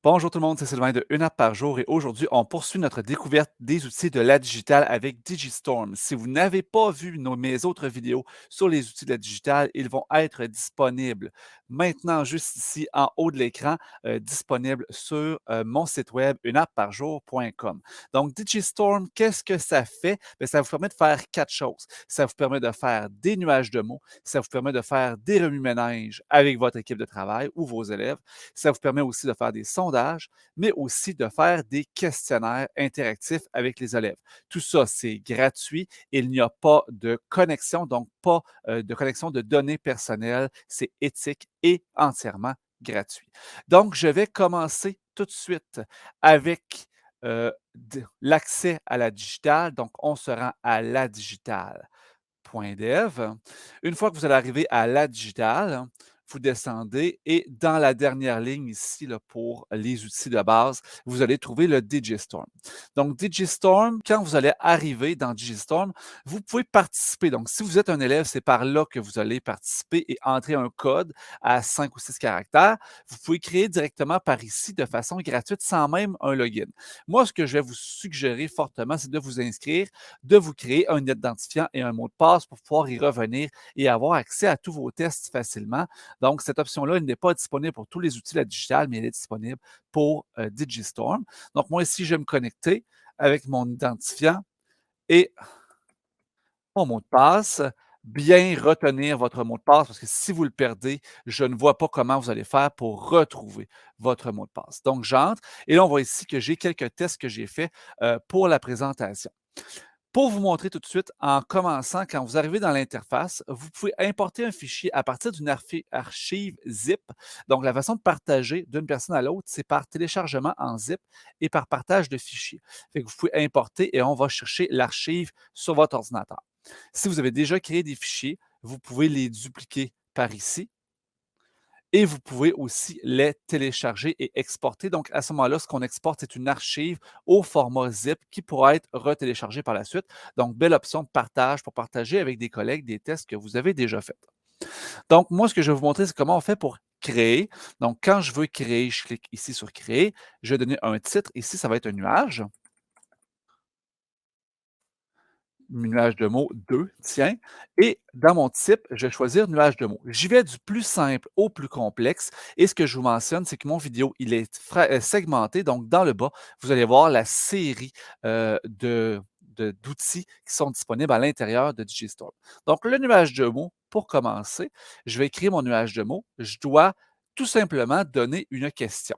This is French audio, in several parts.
Bonjour tout le monde, c'est Sylvain de Une app par jour et aujourd'hui, on poursuit notre découverte des outils de la digitale avec Digistorm. Si vous n'avez pas vu mes autres vidéos sur les outils de la digitale, ils vont être disponibles maintenant, juste ici en haut de l'écran, disponibles sur mon site web uneappparjour.com. Donc, Digistorm, qu'est-ce que ça fait? Bien, ça vous permet de faire quatre choses. Ça vous permet de faire des nuages de mots, ça vous permet de faire des remue-ménages avec votre équipe de travail ou vos élèves. Ça vous permet aussi de faire des sondages, mais aussi de faire des questionnaires interactifs avec les élèves. Tout ça, c'est gratuit. Il n'y a pas de connexion, donc pas de connexion de données personnelles. C'est éthique et entièrement gratuit. Donc, je vais commencer tout de suite avec l'accès à la digitale. Donc, on se rend à la digitale.dev. Une fois que vous allez arriver à la digitale, vous descendez et dans la dernière ligne ici, là, pour les outils de base, vous allez trouver le Digistorm. Donc, Digistorm, quand vous allez arriver dans Digistorm, vous pouvez participer. Donc, si vous êtes un élève, c'est par là que vous allez participer et entrer un code à 5 ou 6 caractères. Vous pouvez créer directement par ici de façon gratuite sans même un login. Moi, ce que je vais vous suggérer fortement, c'est de vous inscrire, de vous créer un identifiant et un mot de passe pour pouvoir y revenir et avoir accès à tous vos tests facilement. Donc, cette option-là, elle n'est pas disponible pour tous les outils de la digitale, mais elle est disponible pour Digistorm. Donc, moi, ici, je vais me connecter avec mon identifiant et mon mot de passe. Bien retenir votre mot de passe parce que si vous le perdez, je ne vois pas comment vous allez faire pour retrouver votre mot de passe. Donc, j'entre et là, on voit ici que j'ai quelques tests que j'ai faits pour la présentation. Pour vous montrer tout de suite, en commençant, quand vous arrivez dans l'interface, vous pouvez importer un fichier à partir d'une archive zip. Donc, la façon de partager d'une personne à l'autre, c'est par téléchargement en zip et par partage de fichiers. Fait que vous pouvez importer et on va chercher l'archive sur votre ordinateur. Si vous avez déjà créé des fichiers, vous pouvez les dupliquer par ici et vous pouvez aussi les télécharger et exporter. Donc, à ce moment-là, ce qu'on exporte, c'est une archive au format zip qui pourra être retéléchargée par la suite. Donc, belle option de partage pour partager avec des collègues des tests que vous avez déjà faits. Donc, moi, ce que je vais vous montrer, c'est comment on fait pour créer. Donc, quand je veux créer, je clique ici sur créer. Je vais donner un titre. Ici, ça va être un nuage. Nuage de mots 2, tiens. Et dans mon type, je vais choisir nuage de mots. J'y vais du plus simple au plus complexe. Et ce que je vous mentionne, c'est que mon vidéo, il est segmenté. Donc, dans le bas, vous allez voir la série d'outils qui sont disponibles à l'intérieur de Digistore. Donc, le nuage de mots, pour commencer, je vais créer mon nuage de mots. Je dois tout simplement donner une question.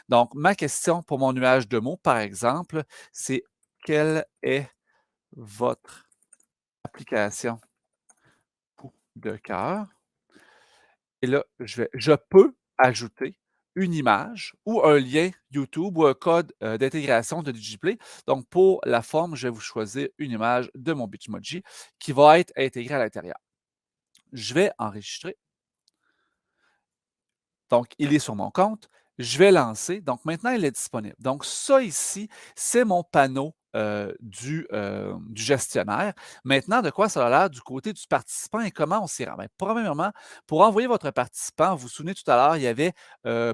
Donc, ma question pour mon nuage de mots, par exemple, c'est quelle est votre application de cœur et là, je peux ajouter une image ou un lien YouTube ou un code, d'intégration de Digiplay. Donc pour la forme, je vais vous choisir une image de mon Bitmoji qui va être intégrée à l'intérieur. Je vais enregistrer. Donc, il est sur mon compte. Je vais lancer. Donc, maintenant, il est disponible. Donc, ça ici, c'est mon panneau du gestionnaire. Maintenant, de quoi ça a l'air du côté du participant et comment on s'y rend? Bien, premièrement, pour envoyer votre participant, vous vous souvenez tout à l'heure, il y avait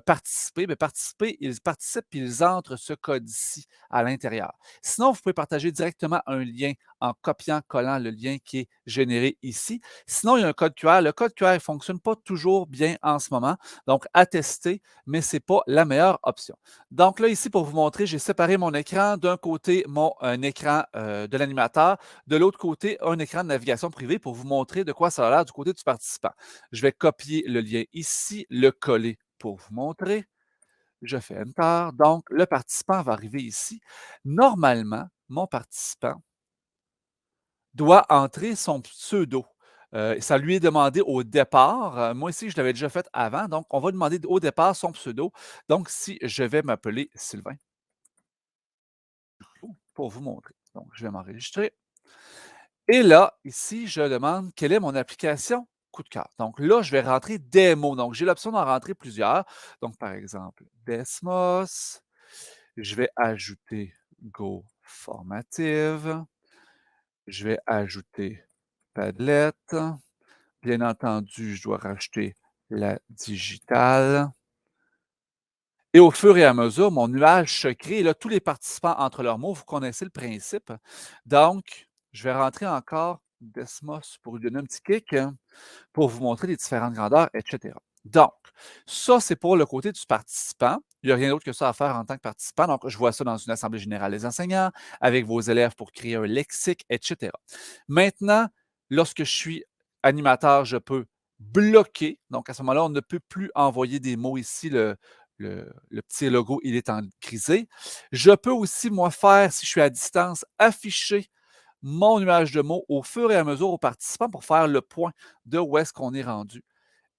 participer. Bien, participer, ils participent et ils entrent ce code ici à l'intérieur. Sinon, vous pouvez partager directement un lien en copiant, collant le lien qui est généré ici. Sinon, il y a un code QR. Le code QR ne fonctionne pas toujours bien en ce moment. Donc, à tester, mais ce n'est pas la meilleure option. Donc là, ici, pour vous montrer, j'ai séparé mon écran. D'un côté, mon écran de l'animateur. De l'autre côté, un écran de navigation privée pour vous montrer de quoi ça a l'air du côté du participant. Je vais copier le lien ici, le coller pour vous montrer. Je fais Enter. Donc, le participant va arriver ici. Normalement, mon participant doit entrer son pseudo. Ça lui est demandé au départ. Moi ici, je l'avais déjà fait avant. Donc, on va demander au départ son pseudo. Donc, si je vais m'appeler Sylvain pour vous montrer. Donc, je vais m'enregistrer. Et là, ici, je demande quelle est mon application coup de cœur. Donc là, je vais rentrer des mots. Donc, j'ai l'option d'en rentrer plusieurs. Donc, par exemple, Desmos. Je vais ajouter Go Formative. Je vais ajouter Padlet. Bien entendu, je dois racheter la digitale Et au fur et à mesure, mon nuage se crée et là, tous les participants entrent leurs mots. Vous connaissez le principe. Donc, je vais rentrer encore Desmos pour lui donner un petit kick, hein, pour vous montrer les différentes grandeurs, et cetera. Donc, ça, c'est pour le côté du participant. Il n'y a rien d'autre que ça à faire en tant que participant. Donc, je vois ça dans une assemblée générale des enseignants, avec vos élèves pour créer un lexique, et cetera. Maintenant, lorsque je suis animateur, je peux bloquer. Donc, à ce moment-là, on ne peut plus envoyer des mots ici. Le petit logo, il est en grisé. Je peux aussi, moi, faire, si je suis à distance, afficher mon nuage de mots au fur et à mesure aux participants pour faire le point de où est-ce qu'on est rendu.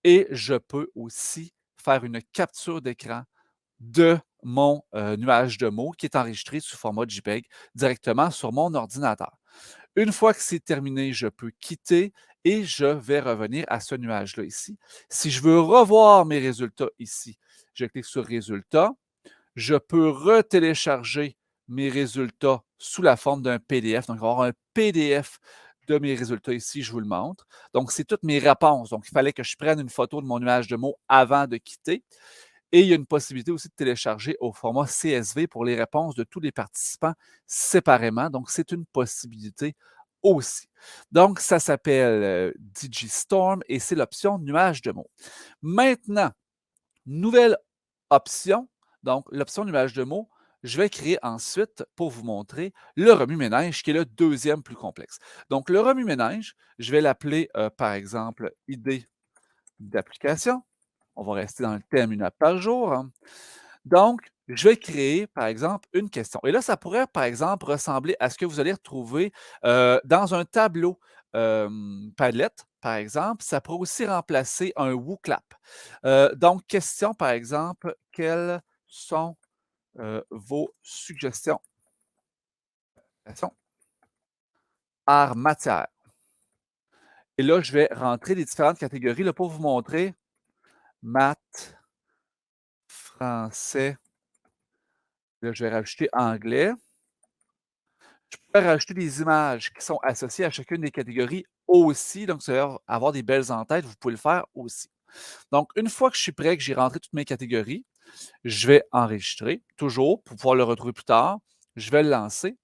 Et je peux aussi faire une capture d'écran de mon nuage de mots qui est enregistré sous format JPEG directement sur mon ordinateur. Une fois que c'est terminé, je peux quitter et je vais revenir à ce nuage-là ici. Si je veux revoir mes résultats ici, je clique sur Résultats. Je peux retélécharger mes résultats sous la forme d'un PDF. Donc, il va y avoir un PDF de mes résultats ici, je vous le montre. Donc, c'est toutes mes réponses. Donc, il fallait que je prenne une photo de mon nuage de mots avant de quitter. Et il y a une possibilité aussi de télécharger au format CSV pour les réponses de tous les participants séparément. Donc, c'est une possibilité aussi. Donc, ça s'appelle DigiStorm et c'est l'option nuage de mots. Maintenant, nouvelle option, donc l'option nuage de mots, je vais créer ensuite pour vous montrer le remue-ménage qui est le deuxième plus complexe. Donc, le remue-ménage, je vais l'appeler par exemple idée d'application. On va rester dans le thème une app par jour, hein. Donc, je vais créer, par exemple, une question. Et là, ça pourrait, par exemple, ressembler à ce que vous allez retrouver dans un tableau Padlet, par exemple. Ça pourrait aussi remplacer un WooClap. Donc, question, par exemple, quelles sont vos suggestions par matière? Et là, je vais rentrer les différentes catégories là, pour vous montrer maths, français. Là, je vais rajouter anglais. Je pourrais rajouter des images qui sont associées à chacune des catégories aussi. Donc, c'est-à-dire avoir des belles en tête, vous pouvez le faire aussi. Donc, une fois que je suis prêt, que j'ai rentré toutes mes catégories, je vais enregistrer, toujours, pour pouvoir le retrouver plus tard. Je vais le lancer.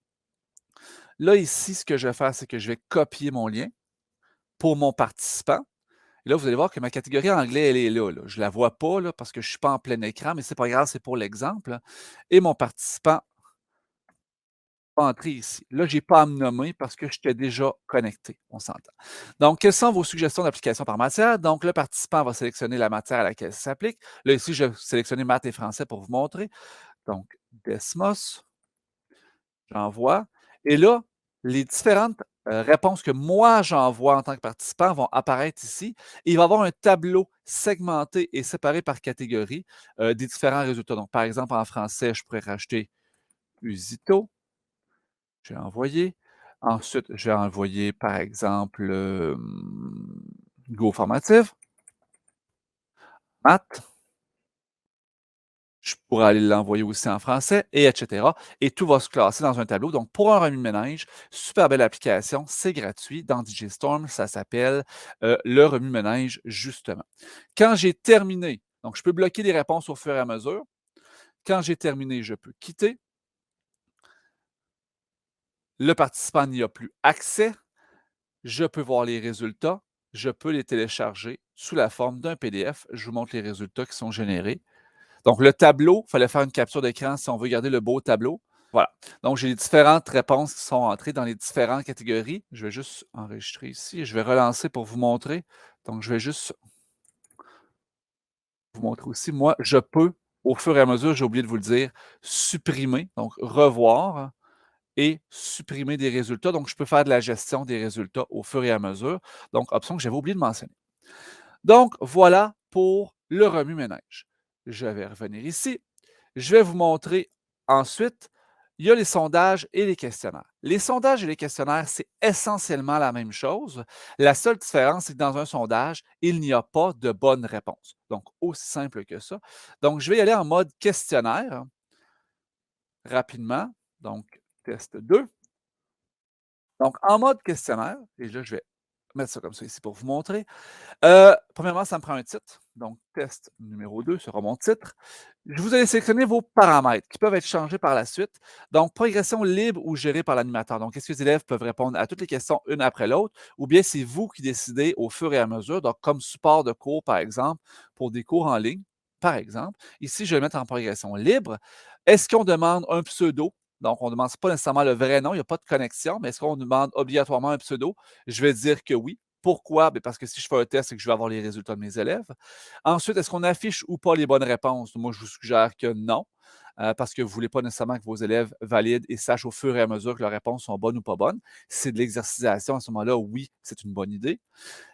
Là, ici, ce que je vais faire, c'est que je vais copier mon lien pour mon participant. Et là, vous allez voir que ma catégorie anglais, elle est là. Je ne la vois pas là, parce que je ne suis pas en plein écran, mais ce n'est pas grave, c'est pour l'exemple. Et mon participant entrer ici. Là, je n'ai pas à me nommer parce que j'étais déjà connecté, on s'entend. Donc, quelles sont vos suggestions d'application par matière? Donc, le participant va sélectionner la matière à laquelle ça s'applique. Là, ici, je vais sélectionner maths et français pour vous montrer. Donc, Desmos, j'envoie. Et là, les différentes réponses que moi j'envoie en tant que participant vont apparaître ici. Et il va y avoir un tableau segmenté et séparé par catégorie des différents résultats. Donc, par exemple, en français, je pourrais rajouter Usito. J'ai envoyé. Ensuite, j'ai envoyé, par exemple, Go formative, maths. Je pourrais aller l'envoyer aussi en français, et etc. Et tout va se classer dans un tableau. Donc, pour un remue-ménage, super belle application, c'est gratuit. Dans DigiStorm, ça s'appelle le remue-ménage, justement. Quand j'ai terminé, donc je peux bloquer les réponses au fur et à mesure. Quand j'ai terminé, je peux quitter. Le participant n'y a plus accès. Je peux voir les résultats, je peux les télécharger sous la forme d'un PDF. Je vous montre les résultats qui sont générés. Donc, le tableau, il fallait faire une capture d'écran si on veut garder le beau tableau. Voilà. Donc, j'ai les différentes réponses qui sont entrées dans les différentes catégories. Je vais juste enregistrer ici. Je vais relancer pour vous montrer. Donc, je vais juste vous montrer aussi. Moi, je peux, au fur et à mesure, j'ai oublié de vous le dire, supprimer, donc revoir et supprimer des résultats. Donc, je peux faire de la gestion des résultats au fur et à mesure. Donc, option que j'avais oublié de mentionner. Donc, voilà pour le remue-ménage. Je vais revenir ici. Je vais vous montrer ensuite, il y a les sondages et les questionnaires. Les sondages et les questionnaires, c'est essentiellement la même chose. La seule différence, c'est que dans un sondage, il n'y a pas de bonne réponse. Donc, aussi simple que ça. Donc, je vais y aller en mode questionnaire rapidement. Donc, test 2. Donc, en mode questionnaire, et là, je vais mettre ça comme ça ici pour vous montrer. Premièrement, ça me prend un titre. Donc, test numéro 2 sera mon titre. Je vous ai sélectionné vos paramètres qui peuvent être changés par la suite. Donc, progression libre ou gérée par l'animateur. Donc, est-ce que les élèves peuvent répondre à toutes les questions une après l'autre ou bien c'est vous qui décidez au fur et à mesure, donc comme support de cours, par exemple, pour des cours en ligne, par exemple. Ici, je vais le mettre en progression libre. Est-ce qu'on demande un pseudo? Donc, on ne demande pas nécessairement le vrai nom, il n'y a pas de connexion, mais est-ce qu'on demande obligatoirement un pseudo? Je vais dire que oui. Pourquoi? Ben, parce que si je fais un test, c'est que je vais avoir les résultats de mes élèves. Ensuite, est-ce qu'on affiche ou pas les bonnes réponses? Moi, je vous suggère que non, parce que vous ne voulez pas nécessairement que vos élèves valident et sachent au fur et à mesure que leurs réponses sont bonnes ou pas bonnes. Si c'est de l'exercitation, à ce moment-là, oui, c'est une bonne idée.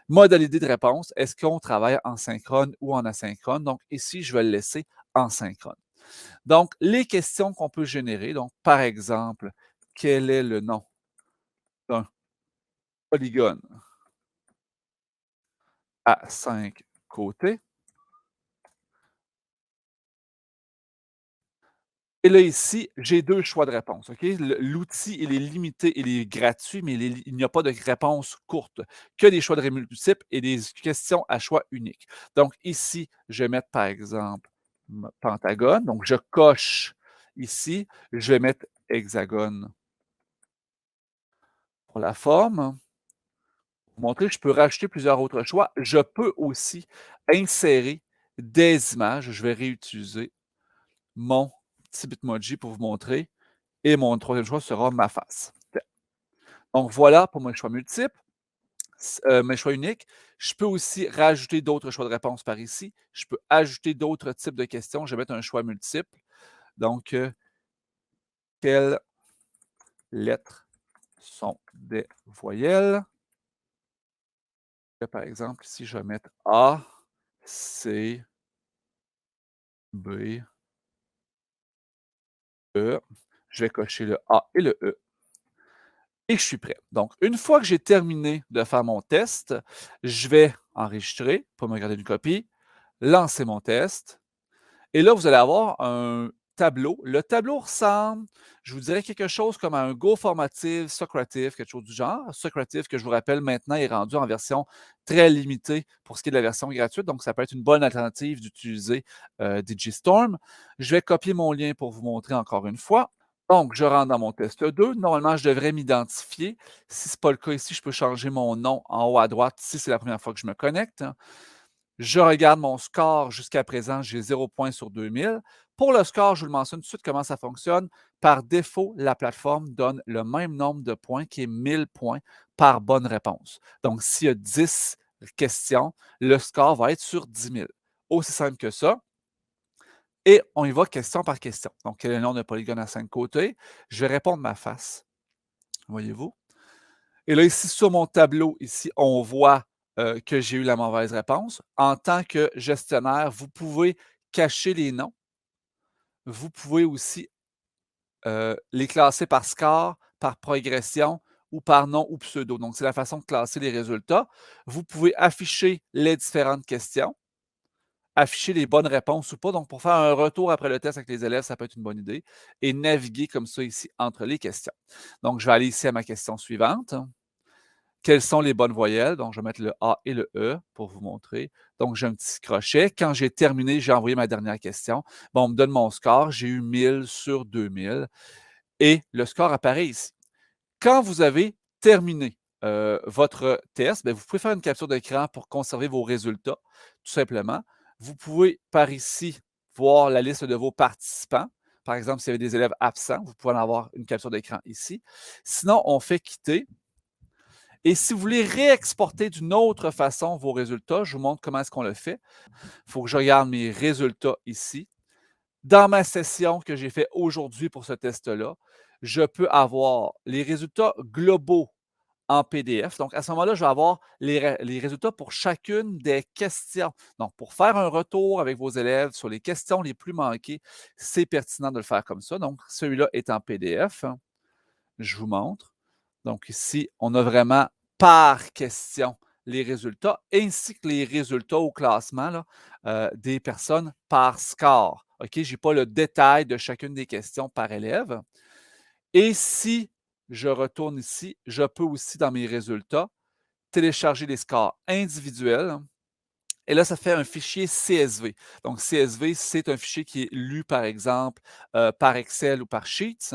Modalité de réponse, est-ce qu'on travaille en synchrone ou en asynchrone? Donc, ici, je vais le laisser en synchrone. Donc, les questions qu'on peut générer, donc, par exemple, quel est le nom d'un polygone à 5 côtés? Et là, ici, j'ai 2 choix de réponse, OK? L'outil, il est limité, il est gratuit, mais il n'y a pas de réponse courte, que des choix de multiples et des questions à choix unique. Donc ici, je vais mettre, par exemple, pentagone. Donc je coche ici. Je vais mettre hexagone pour la forme. Pour montrer que je peux rajouter plusieurs autres choix. Je peux aussi insérer des images. Je vais réutiliser mon petit Bitmoji pour vous montrer. Et mon troisième choix sera ma face. Donc voilà pour mes choix multiples, mes choix uniques. Je peux aussi rajouter d'autres choix de réponse par ici. Je peux ajouter d'autres types de questions. Je vais mettre un choix multiple. Donc, quelles lettres sont des voyelles? Par exemple, ici, je vais mettre A, C, B, E. Je vais cocher le A et le E. Et je suis prêt. Donc, une fois que j'ai terminé de faire mon test, je vais enregistrer pour me garder une copie, lancer mon test. Et là, vous allez avoir un tableau. Le tableau ressemble, je vous dirais, quelque chose comme à un Go formative, Socrative, quelque chose du genre. Socrative, que je vous rappelle, maintenant est rendu en version très limitée pour ce qui est de la version gratuite. Donc, ça peut être une bonne alternative d'utiliser Digistorm. Je vais copier mon lien pour vous montrer encore une fois. Donc, je rentre dans mon test 2. Normalement, je devrais m'identifier. Si ce n'est pas le cas ici, je peux changer mon nom en haut à droite si c'est la première fois que je me connecte. Je regarde mon score jusqu'à présent, j'ai 0 points sur 2000. Pour le score, je vous le mentionne tout de suite comment ça fonctionne. Par défaut, la plateforme donne le même nombre de points qui est 1000 points par bonne réponse. Donc, s'il y a 10 questions, le score va être sur 10 000. Aussi simple que ça. Et on y va question par question. Donc, quel est le nom d'un polygone à 5 côtés? Je vais répondre ma face. Voyez-vous? Et là, ici, sur mon tableau, ici, on voit que j'ai eu la mauvaise réponse. En tant que gestionnaire, vous pouvez cacher les noms. Vous pouvez aussi les classer par score, par progression ou par nom ou pseudo. Donc, c'est la façon de classer les résultats. Vous pouvez afficher les différentes questions, afficher les bonnes réponses ou pas. Donc, pour faire un retour après le test avec les élèves, ça peut être une bonne idée. Et naviguer comme ça ici entre les questions. Donc, je vais aller ici à ma question suivante. Quelles sont les bonnes voyelles? Donc, je vais mettre le A et le E pour vous montrer. Donc, j'ai un petit crochet. Quand j'ai terminé, j'ai envoyé ma dernière question. Bon, on me donne mon score. J'ai eu 1000 sur 2000 et le score apparaît ici. Quand vous avez terminé votre test, bien, vous pouvez faire une capture d'écran pour conserver vos résultats, tout simplement. Vous pouvez, par ici, voir la liste de vos participants. Par exemple, s'il y avait des élèves absents, vous pouvez en avoir une capture d'écran ici. Sinon, on fait quitter. Et si vous voulez réexporter d'une autre façon vos résultats, je vous montre comment est-ce qu'on le fait. Il faut que je regarde mes résultats ici. Dans ma session que j'ai fait aujourd'hui pour ce test-là, je peux avoir les résultats globaux en PDF. Donc, à ce moment-là, je vais avoir les résultats pour chacune des questions. Donc, pour faire un retour avec vos élèves sur les questions les plus manquées, c'est pertinent de le faire comme ça. Donc, celui-là est en PDF. Je vous montre. Donc ici, on a vraiment par question les résultats, ainsi que les résultats au classement là, des personnes par score. OK, je n'ai pas le détail de chacune des questions par élève. Et si je retourne ici, je peux aussi, dans mes résultats, télécharger les scores individuels. Et là, ça fait un fichier CSV. Donc, CSV, c'est un fichier qui est lu, par exemple, par Excel ou par Sheets.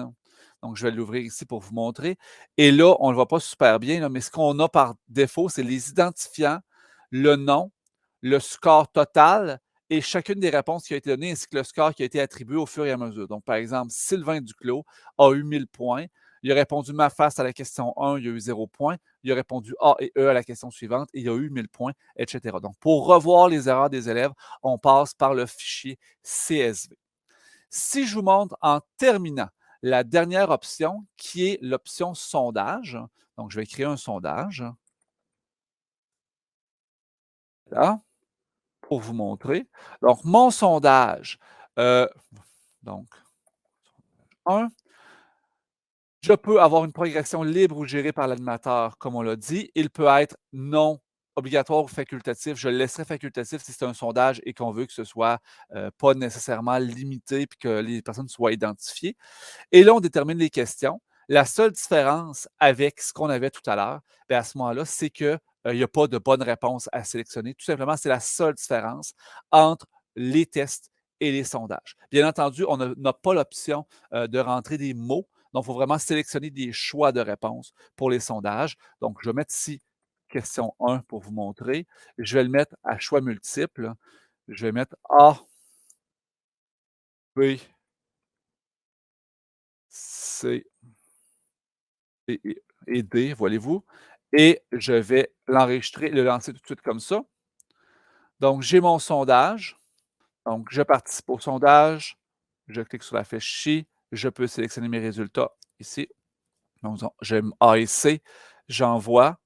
Donc, je vais l'ouvrir ici pour vous montrer. Et là, on ne le voit pas super bien, là, mais ce qu'on a par défaut, c'est les identifiants, le nom, le score total et chacune des réponses qui a été donnée, ainsi que le score qui a été attribué au fur et à mesure. Donc, par exemple, Sylvain Duclos a eu 1000 points. Il a répondu ma face à la question 1, il a eu 0 points. Il a répondu A et E à la question suivante et il a eu 1000 points, etc. Donc, pour revoir les erreurs des élèves, on passe par le fichier CSV. Si je vous montre en terminant la dernière option, qui est l'option sondage, donc je vais créer un sondage, là, pour vous montrer. Donc, mon sondage, donc, 1, je peux avoir une progression libre ou gérée par l'animateur, comme on l'a dit. Il peut être non obligatoire ou facultatif. Je le laisserai facultatif si c'est un sondage et qu'on veut que ce soit pas nécessairement limité et que les personnes soient identifiées. Et là, on détermine les questions. La seule différence avec ce qu'on avait tout à l'heure, ben, à ce moment-là, c'est qu'il n'y a pas de bonne réponse à sélectionner. Tout simplement, c'est la seule différence entre les tests et les sondages. Bien entendu, on n'a pas l'option de rentrer des mots. Donc, il faut vraiment sélectionner des choix de réponses pour les sondages. Donc, je vais mettre ici question 1 pour vous montrer. Je vais le mettre à choix multiples. Je vais mettre A, B, C et D, voyez-vous. Et je vais l'enregistrer, le lancer tout de suite comme ça. Donc, j'ai mon sondage. Donc, je participe au sondage. Je clique sur la flèche ici. Je peux sélectionner mes résultats ici. Donc, j'aime A et C. J'envoie.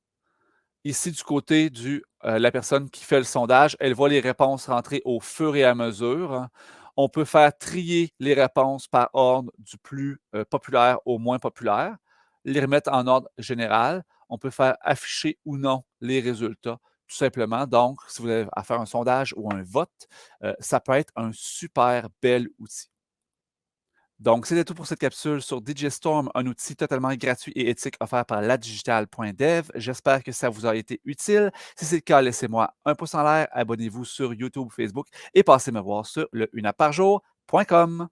Ici, du côté de la personne qui fait le sondage, elle voit les réponses rentrer au fur et à mesure. On peut faire trier les réponses par ordre du plus populaire au moins populaire, les remettre en ordre général. On peut faire afficher ou non les résultats, tout simplement. Donc, si vous avez à faire un sondage ou un vote, ça peut être un super bel outil. Donc, c'était tout pour cette capsule sur Digistorm, un outil totalement gratuit et éthique offert par ladigital.dev. J'espère que ça vous a été utile. Si c'est le cas, laissez-moi un pouce en l'air, abonnez-vous sur YouTube, Facebook et passez me voir sur le unaparjour.com.